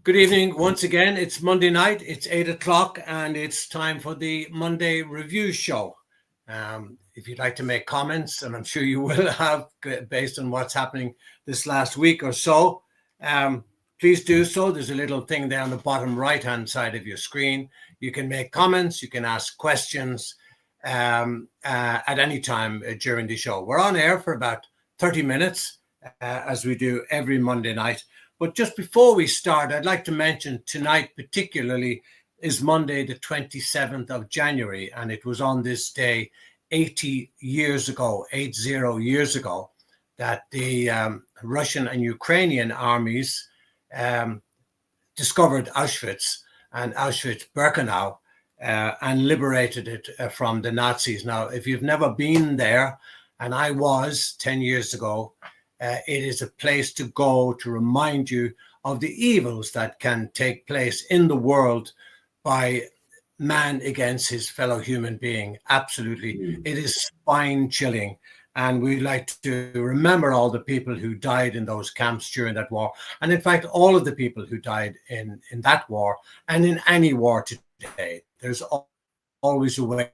Good evening. Once again, it's Monday night. It's 8 o'clock, and it's time for the Monday Review Show. If you'd like to make comments, and I'm sure you will have based on what's happening this last week or so, please do so. There's a little thing there on the bottom right-hand side of your screen. You can make comments. You can ask questions at any time during the show. We're on air for about 30 minutes, as we do every Monday night. But just before we start, I'd like to mention tonight particularly is Monday, the 27th of January. And it was on this day 80 years ago, that the Russian and Ukrainian armies discovered Auschwitz and Auschwitz-Birkenau and liberated it from the Nazis. Now, if you've never been there, and I was 10 years ago, it is a place to go to remind you of the evils that can take place in the world by man against his fellow human being. Absolutely. It is spine-chilling. And we like to remember all the people who died in those camps during that war. And in fact, all of the people who died in that war and in any war today. There's always a way.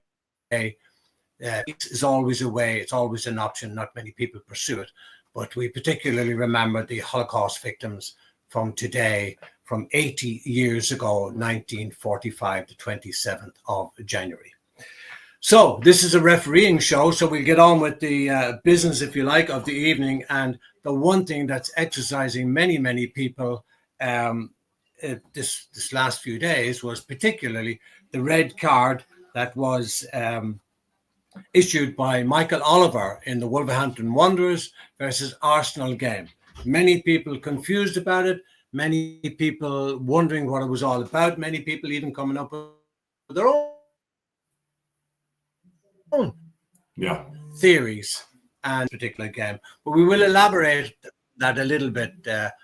It's always a way. It's always an option. Not many people pursue it. But we particularly remember the Holocaust victims from today, from 80 years ago, 1945, the 27th of January. So this is a refereeing show, so we'll get on with the business, if you like, of the evening. And the one thing that's exercising many people this last few days was particularly the red card that was issued by Michael Oliver in the Wolverhampton Wanderers versus Arsenal game. Many people confused about it, many people wondering what it was all about, many people even coming up with their own theories and particular game. But we will elaborate that a little bit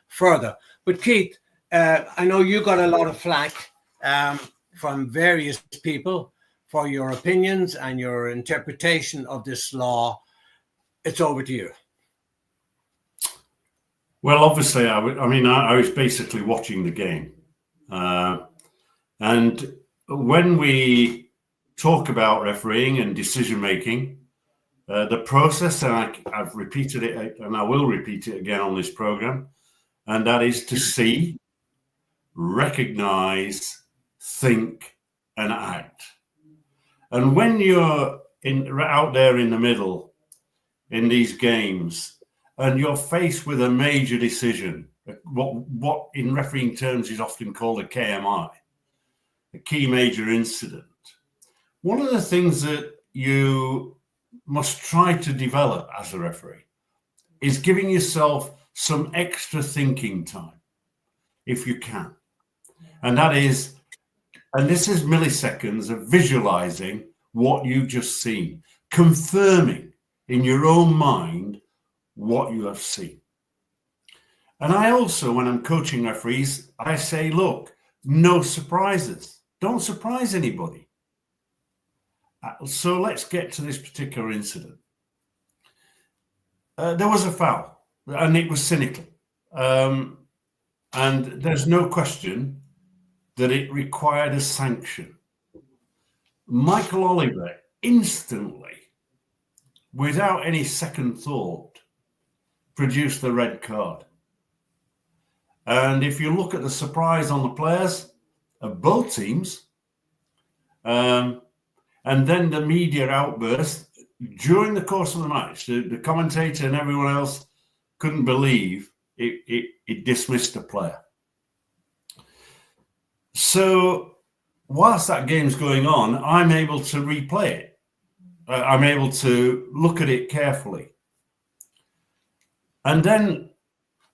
further. But Keith, I know you got a lot of flack from various people for your opinions and your interpretation of this law. It's over to you. Well, obviously, I was basically watching the game. And when we talk about refereeing and decision-making, the process, and I've repeated it, and I will repeat it again on this program, and that is to see, recognize, think, and act. And when you're out there in the middle in these games and you're faced with a major decision, what in refereeing terms is often called a KMI, a key major incident, one of the things that you must try to develop as a referee is giving yourself some extra thinking time, if you can. And that is, and this is milliseconds of visualizing what you've just seen, confirming in your own mind what you have seen. And I also, when I'm coaching referees, I say, look, no surprises. Don't surprise anybody. So let's get to this particular incident. There was a foul, and it was cynical. And there's no question that it required a sanction. Michael Oliver instantly, without any second thought, produced the red card. And if you look at the surprise on the players of both teams, and then the media outburst during the course of the match, the commentator and everyone else couldn't believe it dismissed a player. So whilst that game's going on, I'm able to replay it. I'm able to look at it carefully. And then,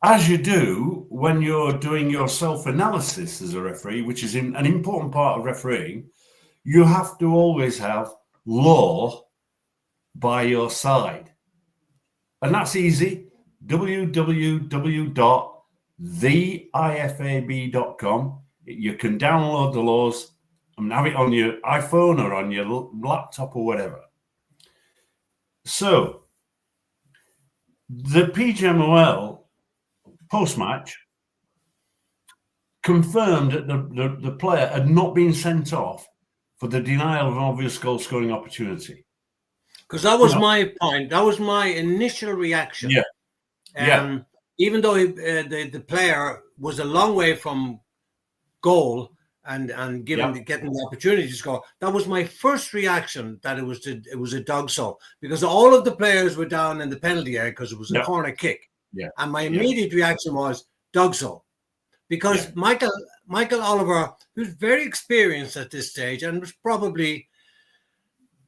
as you do when you're doing your self-analysis as a referee, which is an important part of refereeing, you have to always have law by your side. And that's easy. www.theifab.com. You can download the laws and have it on your iPhone or on your laptop or whatever. So the PGMOL post-match confirmed that the player had not been sent off for the denial of an obvious goal scoring opportunity. Because that was my point. That was my initial reaction. Yeah. Even though the player was a long way from goal and getting the opportunity to score, that was my first reaction, that it was a DOGSO, because all of the players were down in the penalty area because it was a corner kick. Yeah. And my immediate reaction was DOGSO, because Michael Oliver, who's very experienced at this stage and was probably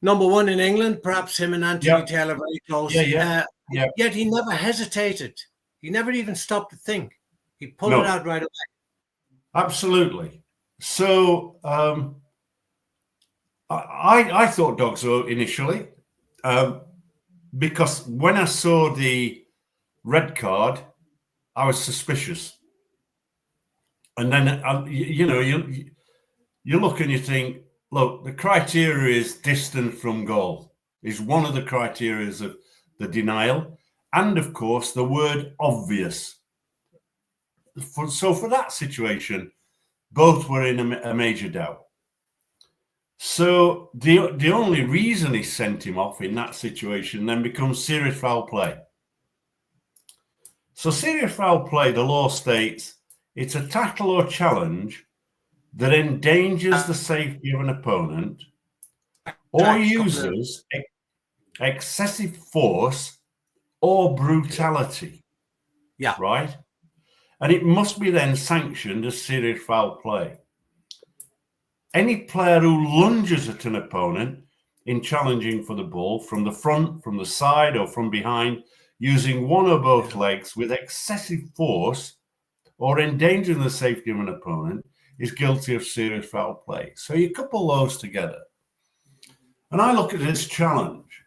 number one in England, perhaps him and Anthony Taylor very close. Yet he never hesitated. He never even stopped to think. He pulled it out right away. Absolutely. So I thought DOGSO initially, because when I saw the red card, I was suspicious. And then, you look and you think, look, the criteria is distance from goal is one of the criteria of the denial. And, of course, the word obvious. So for that situation, both were in a major doubt. So the only reason he sent him off in that situation then becomes serious foul play. So serious foul play, the law states, it's a tackle or challenge that endangers the safety of an opponent or uses excessive force or brutality. Yeah. Right? And it must be then sanctioned as serious foul play. Any player who lunges at an opponent in challenging for the ball from the front, from the side, or from behind, using one or both legs with excessive force or endangering the safety of an opponent is guilty of serious foul play. So you couple those together. And I look at this challenge,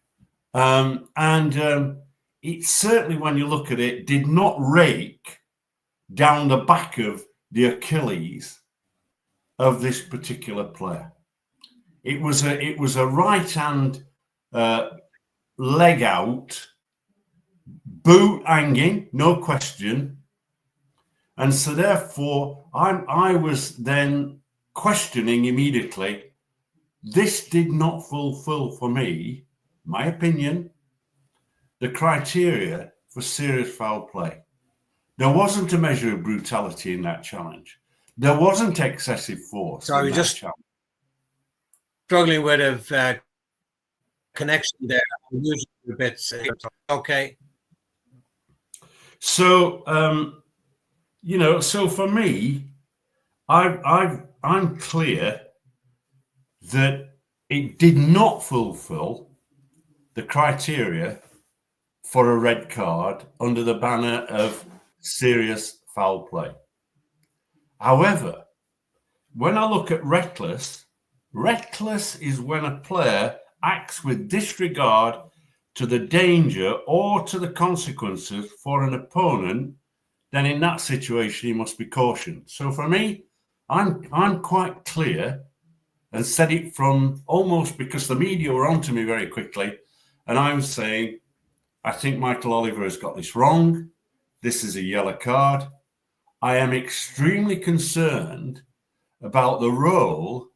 and it certainly, when you look at it, did not rake down the back of the Achilles of this particular player. It was a right hand leg out, boot hanging, no question. And so therefore I was then questioning immediately, this did not fulfill for me, my opinion, the criteria for serious foul play. There wasn't a measure of brutality in that challenge. There wasn't excessive force. Sorry, just challenge. Struggling with a connection there. A bit. Okay. So so for me, I'm clear that it did not fulfill the criteria for a red card under the banner of serious foul play. However, when I look at reckless is when a player acts with disregard to the danger or to the consequences for an opponent, then in that situation he must be cautioned. So for me, I'm quite clear and said it from almost, because the media were onto me very quickly, and I was saying, I think Michael Oliver has got this wrong. This is a yellow card. I am extremely concerned about the role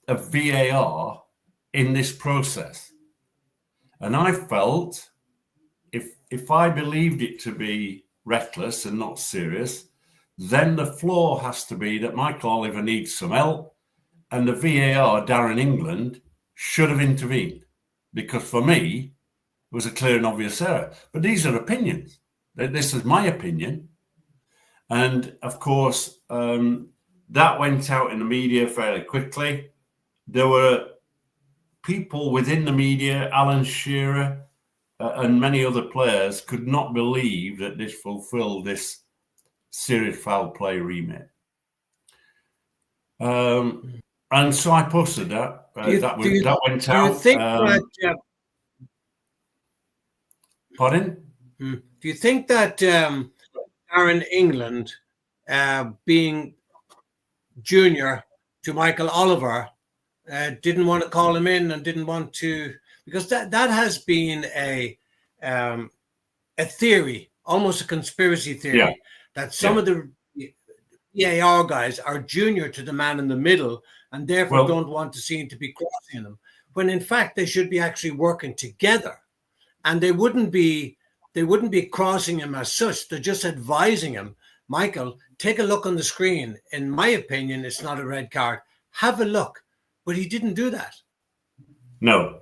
of VAR in this process. And I felt if I believed it to be reckless and not serious, then the flaw has to be that Michael Oliver needs some help, and the VAR, Darren England, should have intervened, because for me, it was a clear and obvious error. But these are opinions. This is my opinion. And of course, that went out in the media fairly quickly. There were people within the media, Alan Shearer and many other players, could not believe that this fulfilled this serious foul play remit. And so I posted that. That went out. Do you think pardon? Do you think that Darren England, being junior to Michael Oliver, didn't want to call him in and didn't want to, because that has been a theory, almost a conspiracy theory, that some of the VAR guys are junior to the man in the middle and therefore Well, don't want to seem to be crossing them, when in fact they should be actually working together, and they wouldn't be crossing him as such. They're just advising him, Michael, take a look on the screen. In my opinion, it's not a red card. Have a look. But he didn't do that. no.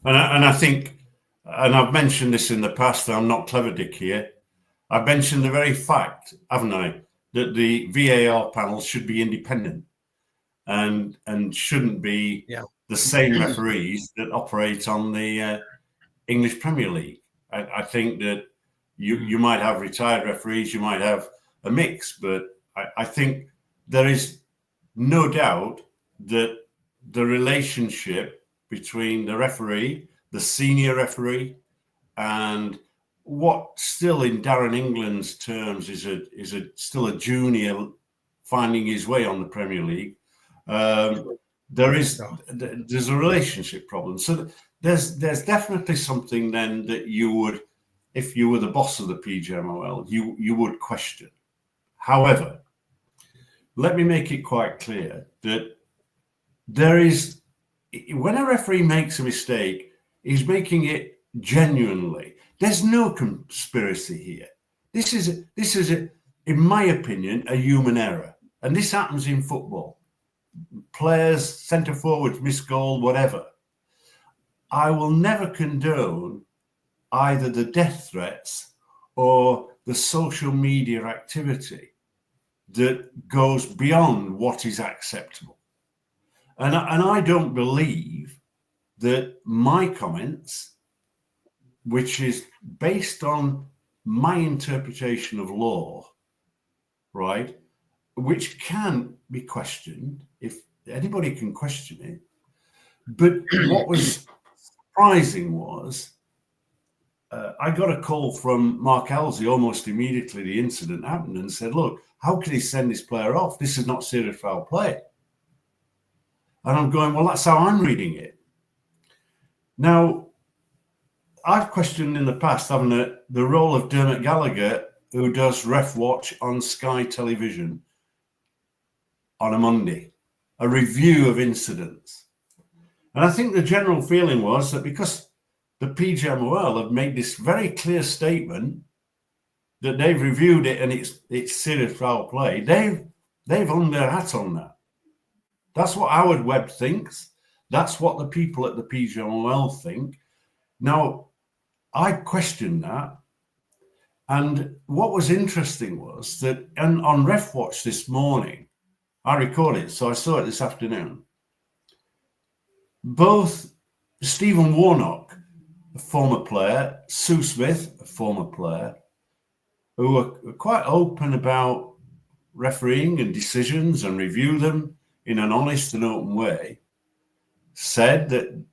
And I think, and I've mentioned this in the past, I'm not clever Dick here. I've mentioned the very fact, haven't I, that the VAR panel should be independent and shouldn't be the same referees that operate on the English Premier League. I think that you might have retired referees, you might have a mix, but I think there is no doubt that the relationship between the referee, the senior referee, and what still in Darren England's terms is still a junior finding his way on the Premier League. There's a relationship problem. So there's definitely something then that you would, if you were the boss of the PGMOL, you would question. However, let me make it quite clear that there is, when a referee makes a mistake, he's making it genuinely. There's no conspiracy here. This is in my opinion, a human error. And this happens in football. Players, centre forwards, miss goal, whatever. I will never condone either the death threats or the social media activity that goes beyond what is acceptable. And I don't believe that my comments, which is based on my interpretation of law, right, which can be questioned if anybody can question it. But what was surprising was I got a call from Mark Halsey almost immediately the incident happened and said, look, how can he send this player off? This is not serious foul play. And I'm going, well, that's how I'm reading it. Now, I've questioned in the past, haven't I, the role of Dermot Gallagher, who does Ref Watch on Sky Television on a Monday, a review of incidents. And I think the general feeling was that because the PGMOL have made this very clear statement that they've reviewed it and it's serious foul play, they've hung their hat on that. That's what Howard Webb thinks. That's what the people at the PGMOL think. Now, I questioned that. And what was interesting was that on Ref Watch this morning, I recorded it, so I saw it this afternoon. Both Stephen Warnock, a former player, Sue Smith, a former player, who were quite open about refereeing and decisions and review them in an honest and open way, said that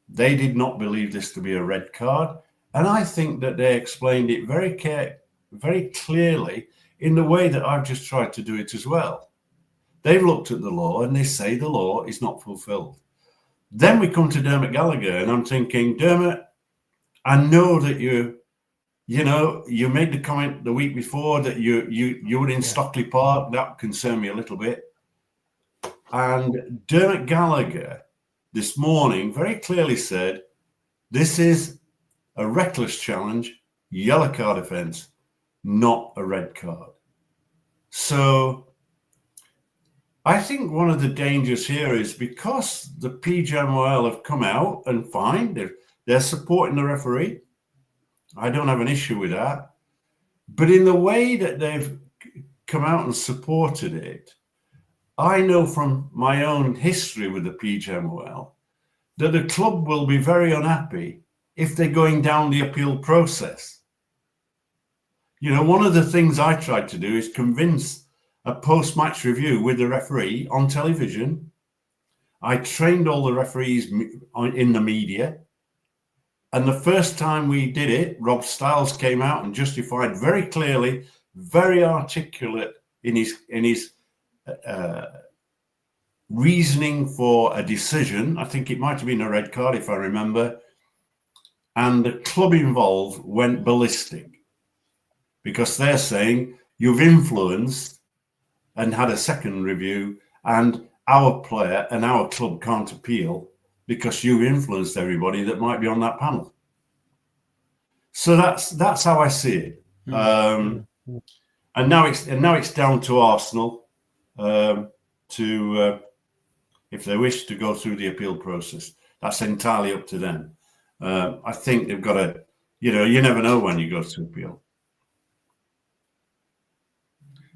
they did not believe this to be a red card. And I think that they explained it very clearly in the way that I've just tried to do it as well. They've looked at the law and they say the law is not fulfilled. Then we come to Dermot Gallagher and I'm thinking, Dermot, I know that you made the comment the week before that you were in Stockley Park. That concerned me a little bit. And Dermot Gallagher this morning very clearly said, this is a reckless challenge, yellow card offence, not a red card. So I think one of the dangers here is because the PGMOL have come out and fine, they're supporting the referee. I don't have an issue with that. But in the way that they've come out and supported it, I know from my own history with the PGMOL that the club will be very unhappy if they're going down the appeal process. You know, one of the things I tried to do is convince a post-match review with the referee on television. I trained all the referees in the media. And the first time we did it, Rob Stiles came out and justified very clearly, very articulate in his reasoning for a decision. I think it might have been a red card, if I remember. And the club involved went ballistic because they're saying you've influenced and had a second review, and our player and our club can't appeal because you influenced everybody that might be on that panel. So that's how I see it. And now it's down to Arsenal to if they wish to go through the appeal process. That's entirely up to them. I think they've got to, you never know when you go to appeal.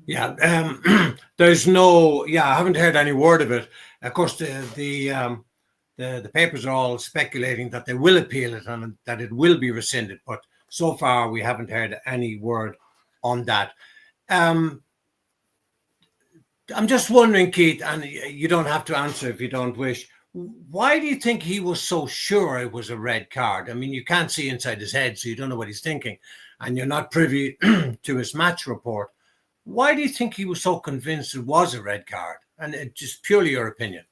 Yeah, there's no. Yeah, I haven't heard any word of it. Of course, the papers are all speculating that they will appeal it and that it will be rescinded. But so far, we haven't heard any word on that. I'm just wondering, Keith, and you don't have to answer if you don't wish. Why do you think he was so sure it was a red card? I mean, you can't see inside his head, so you don't know what he's thinking, and you're not privy to his match report. Why do you think he was so convinced it was a red card? And just purely your opinion.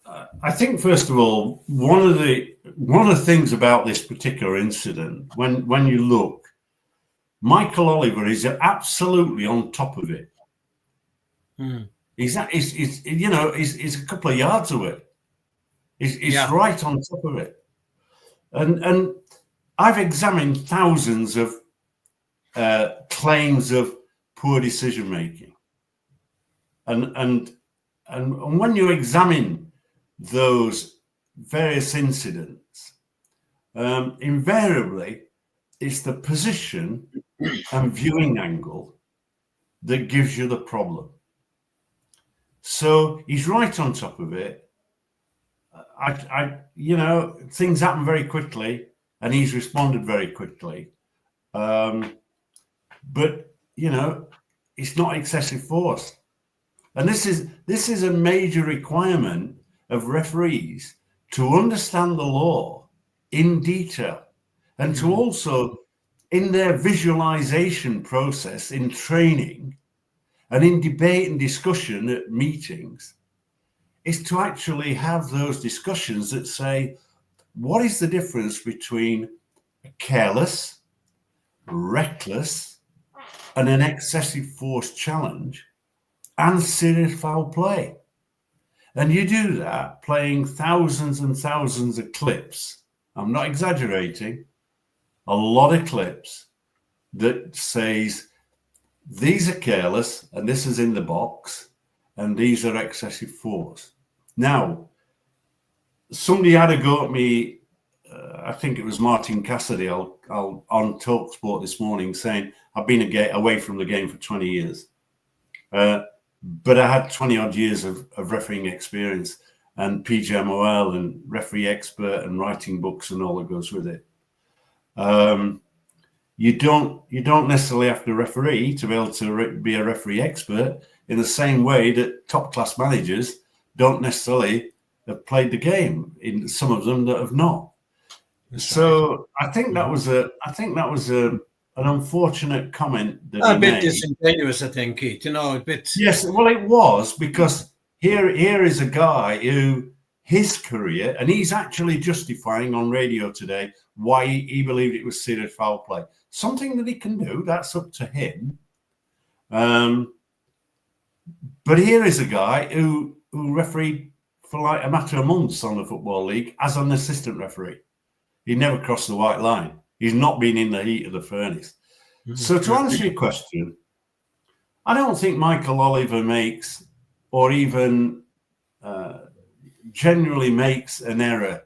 I think, first of all, one of the things about this particular incident, when you look, Michael Oliver is absolutely on top of it. He's a couple of yards away. He's right on top of it. And I've examined thousands of claims of poor decision making, and when you examine those various incidents, invariably it's the position and viewing angle that gives you the problem. So he's right on top of it. Things happen very quickly, and he's responded very quickly. But it's not excessive force, and this is a major requirement of referees to understand the law in detail, and to also, in their visualization process, in training, and in debate and discussion at meetings, is to actually have those discussions that say, what is the difference between a careless, reckless, and an excessive force challenge and serious foul play? And you do that playing thousands and thousands of clips. I'm not exaggerating. A lot of clips that says these are careless and this is in the box and these are excessive force. Now, somebody had a go at me. I think it was Martin Cassidy on TalkSport this morning, saying I've been away from the game for 20 years. But I had 20 odd years of refereeing experience and PGMOL and referee expert and writing books and all that goes with it. You don't necessarily have to referee to be able to be a referee expert, in the same way that top class managers don't necessarily have played the game, in some of them that have not. So I think that was an unfortunate comment that a bit made. Disingenuous, I think, Keith. A bit. Yes, well, it was, because here is a guy who his career, and he's actually justifying on radio today why he believed it was serious foul play. Something that he can do, that's up to him. But here is a guy who refereed for like a matter of months on the Football League as an assistant referee. He never crossed the white line. He's not been in the heat of the furnace. So to answer your question, I don't think Michael Oliver makes, or even generally makes, an error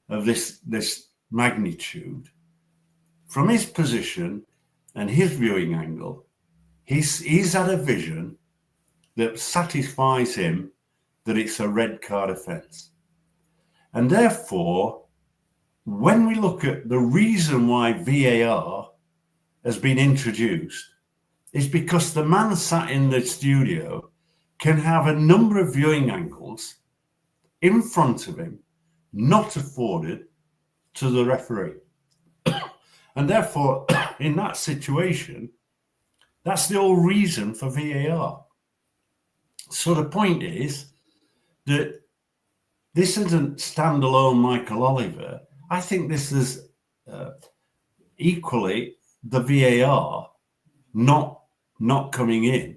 of this magnitude. From his position and his viewing angle, he's had a vision that satisfies him that it's a red card offence. And therefore, when we look at the reason why VAR has been introduced, is because the man sat in the studio can have a number of viewing angles in front of him, not afforded to the referee. And therefore, in that situation, that's the whole reason for VAR. So the point is that this isn't standalone Michael Oliver. I think this is equally the VAR not not coming in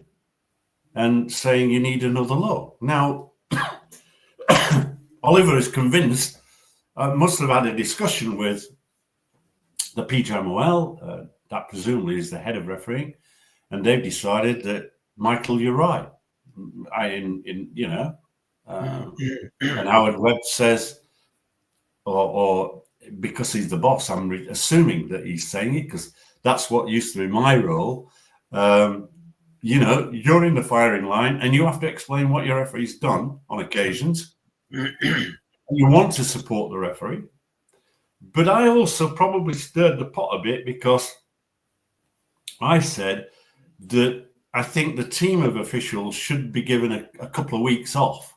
and saying you need another look. Now, Oliver is convinced, must have had a discussion with the PGMOL, that presumably is the head of refereeing, and they've decided that, Michael, you're right. And Howard Webb says, or because he's the boss, I'm assuming that he's saying it because that's what used to be my role. You're in the firing line and you have to explain what your referee's done on occasions. You want to support the referee. But I also probably stirred the pot a bit because I said that I think the team of officials should be given a couple of weeks off.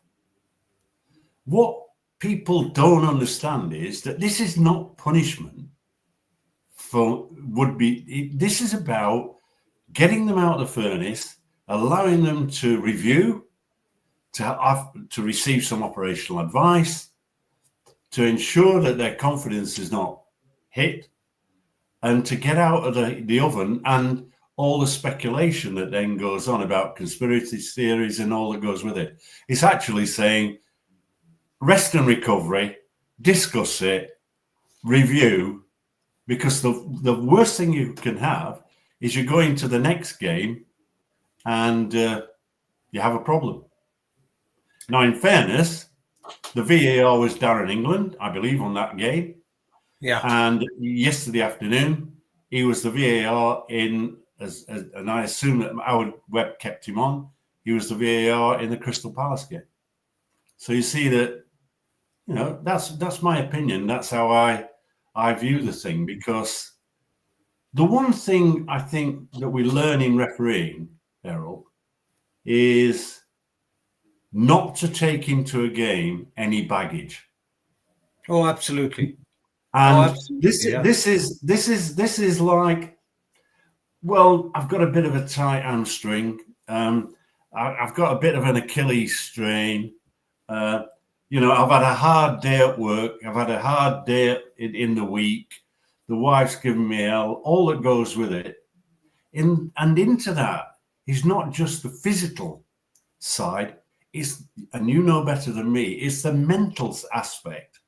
What people don't understand is that this is not punishment this is about getting them out of the furnace, allowing them to review, to receive some operational advice, to ensure that their confidence is not hit, and to get out of the oven and all the speculation that then goes on about conspiracy theories and all that goes with it. It's actually saying rest and recovery, discuss it, review, because the worst thing you can have is you're going to the next game and you have a problem. Now, in fairness, the VAR was Darren England, I believe, on that game. Yeah. And yesterday afternoon, he was the VAR and I assume that Howard Webb kept him on. He was the VAR in the Crystal Palace game. So you see that, that's my opinion. That's how I view the thing, because the one thing I think that we learn in refereeing, Errol, is not to take into a game any baggage. Oh, absolutely. And this is like, well, I've got a bit of a tight hamstring. I've got a bit of an Achilles strain. I've had a hard day at work. I've had a hard day in the week. The wife's given me hell. All that goes with it. And into that is not just the physical side. And you know better than me, it's the mental aspect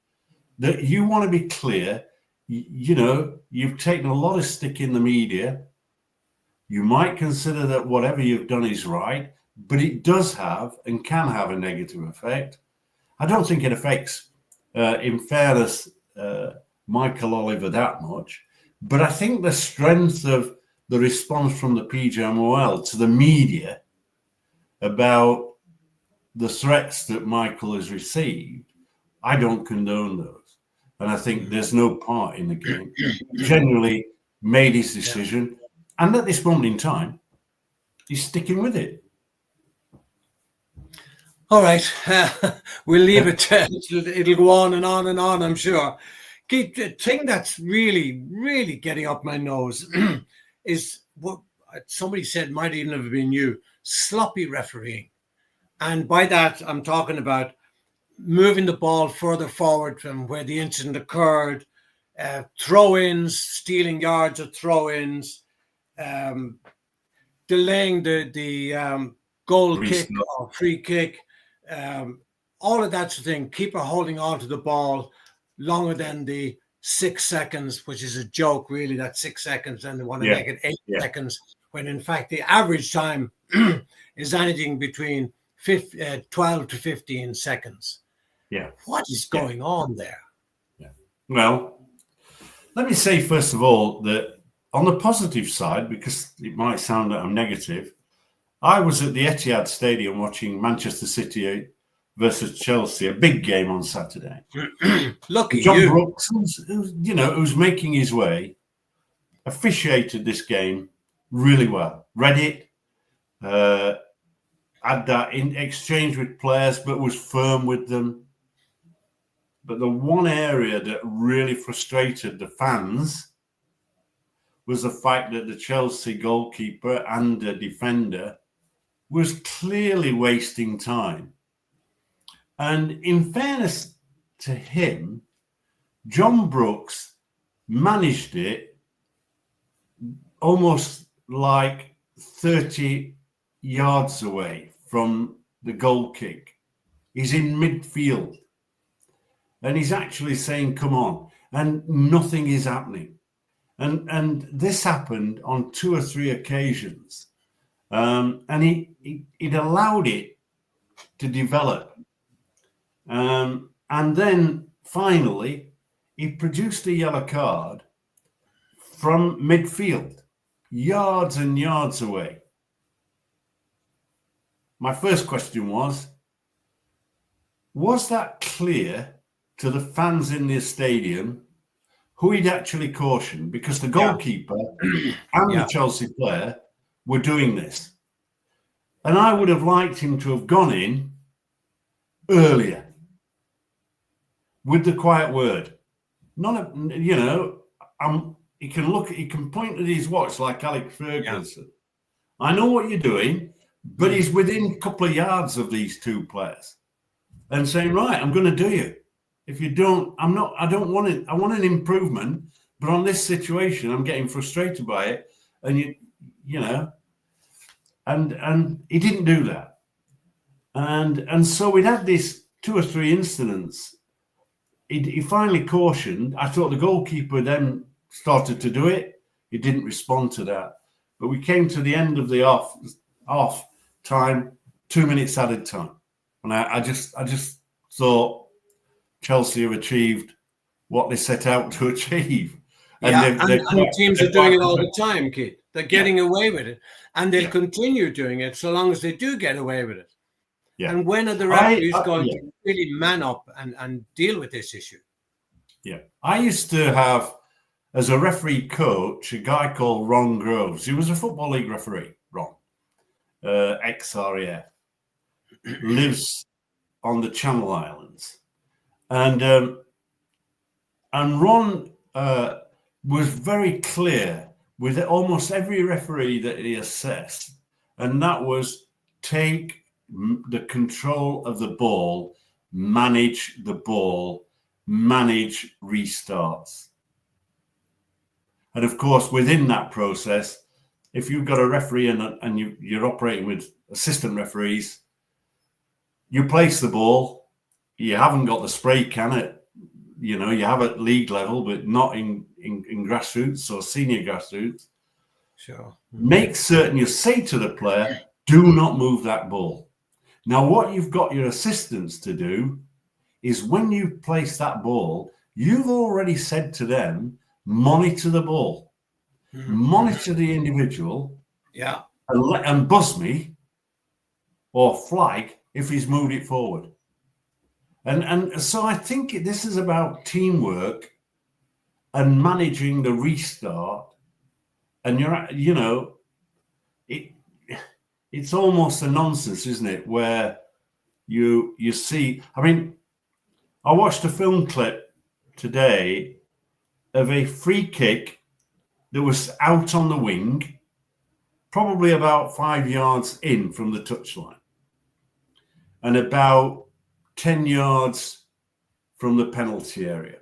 that you want to be clear. You've taken a lot of stick in the media. You might consider that whatever you've done is right, but it does have and can have a negative effect. I don't think it affects, in fairness, Michael Oliver that much, but I think the strength of the response from the PGMOL to the media about the threats that Michael has received, I don't condone those. And I think there's no part in the game. He genuinely made his decision. And at this moment in time, he's sticking with it. All right. We'll leave it. It'll go on and on and on, I'm sure. The thing that's really, really getting up my nose is what somebody said, might even have been you, sloppy refereeing. And by that, I'm talking about moving the ball further forward from where the incident occurred, throw-ins, stealing yards of throw-ins, delaying the goal kick or free kick, all of that sort of thing. Keeper holding on to the ball longer than the 6 seconds, which is a joke, really, that 6 seconds, and they want to make it 8 seconds, when in fact the average time is anything between 12 to 15 seconds. Yeah. What is going on there? Yeah. Well, let me say, first of all, that on the positive side, because it might sound that I'm negative, I was at the Etihad Stadium watching Manchester City versus Chelsea, a big game on Saturday. Lucky John you. Brooks, who's making his way, officiated this game really well. Read it, had that in exchange with players, but was firm with them. But the one area that really frustrated the fans was the fact that the Chelsea goalkeeper and the defender was clearly wasting time. And in fairness to him, John Brooks managed it almost like 30 yards away from the goal kick. He's in midfield. And he's actually saying, come on. And nothing is happening. And this happened on 2 or 3 occasions. And he'd allowed it to develop. And then finally, he produced a yellow card from midfield, yards and yards away. My first question was that clear to the fans in the stadium who he'd actually cautioned? Because the goalkeeper and the Chelsea player were doing this. And I would have liked him to have gone in earlier with the quiet word. He can point at his watch like Alex Ferguson. Yeah. I know what you're doing, but he's within a couple of yards of these 2 players and saying, right, I'm going to do you. If you don't, I don't want it. I want an improvement, but on this situation, I'm getting frustrated by it. And and he didn't do that. And so we'd had this 2 or 3 incidents. He finally cautioned. I thought the goalkeeper then started to do it. He didn't respond to that. But we came to the end of the off time, 2 minutes added time. And I just thought Chelsea have achieved what they set out to achieve. And teams are doing it all the time, Keith. They're getting away with it. And they'll continue doing it so long as they do get away with it. Yeah. And when are the referees going to really man up and deal with this issue? Yeah. I used to have, as a referee coach, a guy called Ron Groves. He was a Football League referee, Ron, ex-RAF, lives on the Channel Islands. And Ron was very clear with almost every referee that he assessed, and that was take the control of the ball, manage the ball, manage restarts. And of course, within that process, if you've got a referee and you're operating with assistant referees, you place the ball. You haven't got the spray can at, you have at league level, but not in grassroots or senior grassroots. Sure. Make certain you say to the player, do not move that ball. Now, what you've got your assistants to do is when you place that ball, you've already said to them, monitor the ball, monitor the individual, and buzz me or flag if he's moved it forward. And so I think this is about teamwork and managing the restart. And it's almost a nonsense, isn't it? Where you see, I watched a film clip today of a free kick that was out on the wing, probably about 5 yards in from the touchline, and about 10 yards from the penalty area.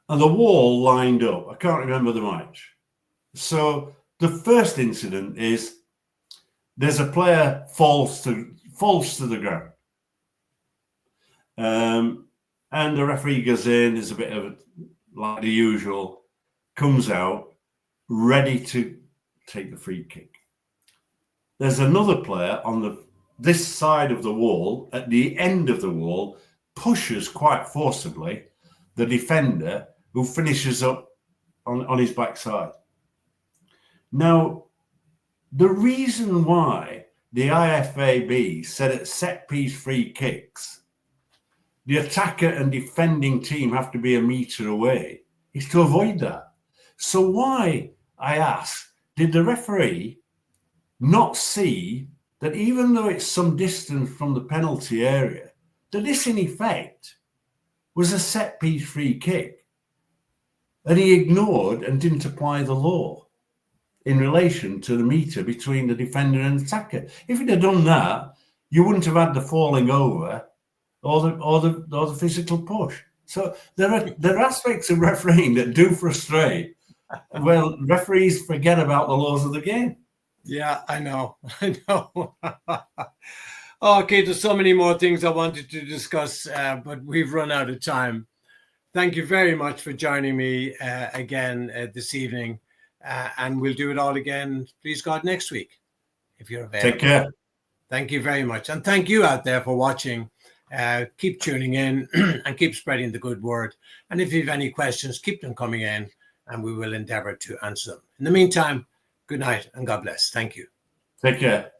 And the wall lined up. I can't remember the match. So the first incident is there's a player falls to the ground. And the referee goes in, there's a bit of, like the usual, comes out, ready to take the free kick. There's another player on this side of the wall, at the end of the wall, pushes quite forcibly the defender, who finishes up on his backside. Now, the reason why the IFAB said at set-piece free kicks, the attacker and defending team have to be a metre away, is to avoid that. So why, I ask, did the referee not see that even though it's some distance from the penalty area, that this in effect was a set-piece free kick? And he ignored and didn't apply the law in relation to the metre between the defender and the attacker. If he'd have done that, you wouldn't have had the falling over or the physical push. So there are aspects of refereeing that do frustrate, well, referees forget about the laws of the game. Yeah, I know. I know. Okay, there's so many more things I wanted to discuss, but we've run out of time. Thank you very much for joining me again this evening. And we'll do it all again, please God, next week, if you're available. Take care. Thank you very much. And thank you out there for watching. Keep tuning in and keep spreading the good word. And if you have any questions, keep them coming in and we will endeavor to answer them. In the meantime, good night and God bless. Thank you. Take care.